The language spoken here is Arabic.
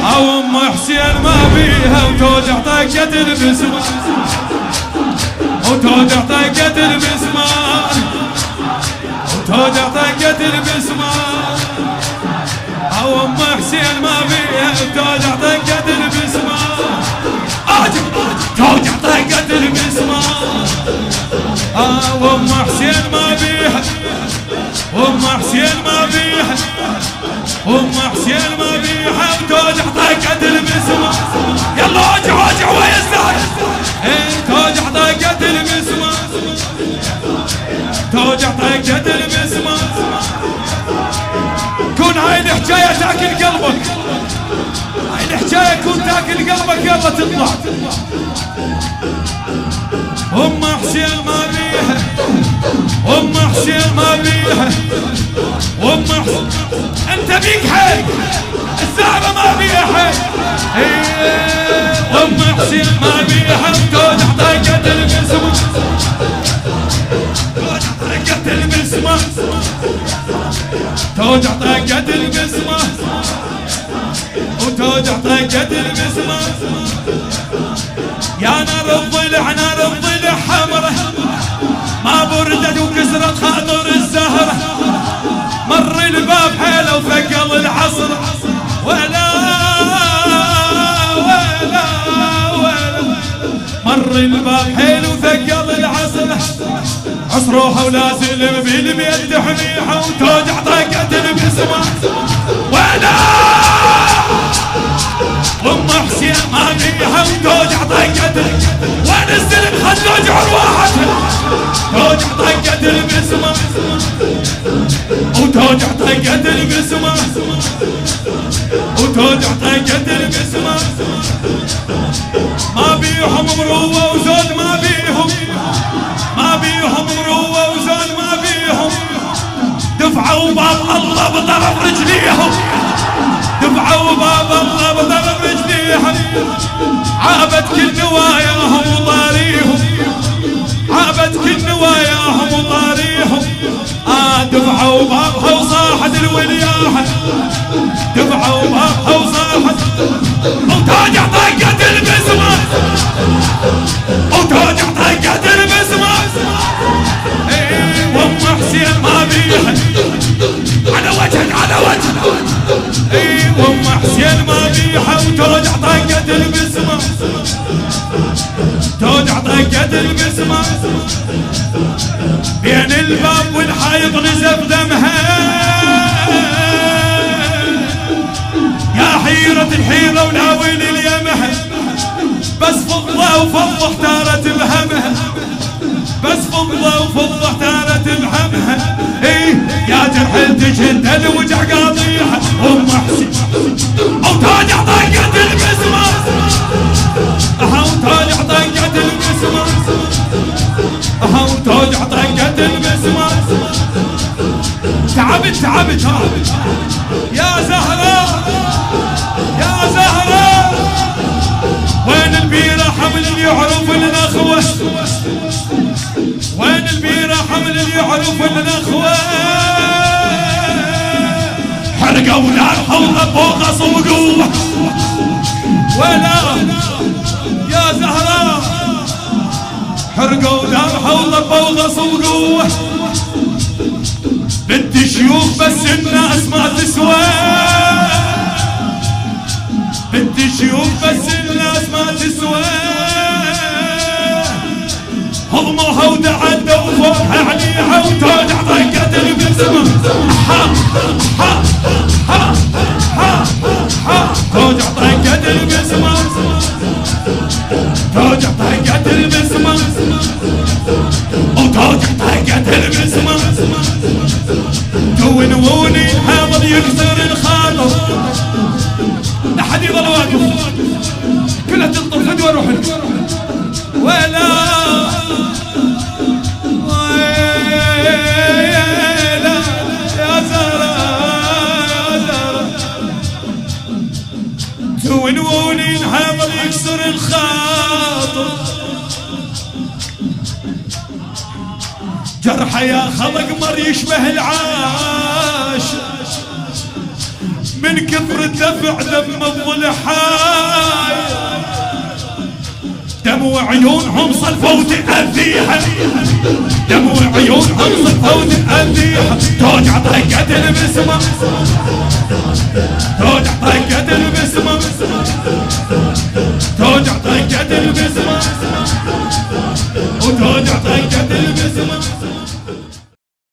او ام حسين ما بيها وتوجع طاقة المسمار وتوجع طاقة المسمار وتوجع طاقة المسمار او ام حسين ما بيها وتوجع طاقة المسمار توجع طاقة المسمار وام حسين ما بيها وام حسين ما بيها ام حسين ما بيها وتوجع طاقة المسمار يلا وجع ويستاهل توجع طاقة المسمار توجع طاقة المسمار كون هاي الحكاية تاكل قلبك هاي الحكاية كون تاكل قلبك يلا تطلع ام حسين ما بيها ام حسين ما بيها ام حسين انت بيك حي الزعبة ما بيها حي ام حسين ما بيها وتوجع طاقة المسمار توجع طاقة المسمار توجع طاقة المسمار وتوجع طاقة المسمار يا نار الضلع نار الضلع حمره ما بردت وكسرت خاطر الزهره مر الباب حيله وثقل العصر ولا مر الباب حيله وثقل العصر عصروها ولازم بالبيت تحميها وتوجع طاقة المسمار ولا ام حسين ما بيها وتوجع طاقة وين السلم خلوا جعل واحد توجع طاقة المسمار وتوجع طاقة المسمار وتوجع طاقة المسمار ما بيهم مروة وزود ما بيهم ما بيهم مروة وزود ما بيهم دفعوا باب الله بضرب رجليهم دفعوا باب الله بضرب رجليهم عابت كل نواياهم وطاريهم عابت كل نواياهم وطاريهم دفعوا بابها وصاحت الولياحة دفعوا بابها وصاحت وتوجع طاقة المسمار وتوجع طاقة المسمار وام حسين ما بيها على وجهك على وجهك وام حسين ما بيها وتوجع طاقة المسمار توجع طاقة المسمار بين الباب والحيط نزف دمها يا حيرة الحيرة وناويل اليمها بس فضة وفضة اختارت بهمها بس فضة وفضة اختارت بهمها يا جرح تجهد الوجع قاضيها ام حسين وتوجع طاقة المسمار وتوجع طاقة المسمار وتوجع طاقة المسمار تعبت يا زهراء يا زهراء وين البيرة حمل اللي يعرف الأخوة وين البيرة حمل اللي يعرف الأخوة حرقوا نارها وغبوها صوقوه ولا يا زهراء حرقوا نارها وغبوها صوقوه بدي شيوخ بس الناس ما تسوى بدي شيوخ بس الناس ما تسوى هضموها وتعدوا فوقها عليها وتوجع طاقة المسمار توجع طاقة المسمار توجع طاقة المسمار وتوجع طاقة المسمار تونوني هذا يكسر الخاطر لا حد يضل واقف كلها تلطم فدوى واروح ولا يا زهرة يا زهرة تونوني هذا يكسر الخاطر جرحه يا خلق مر يشبه العاش من من كثر الدفع دم الضلحاي دموع عيونهم صلفوا تأذيها دموع عيونهم صلفوا تأذيها توجع طقة البسمة توجع طقة البسمة توجع طقة البسمة وتوجع طقة البسمة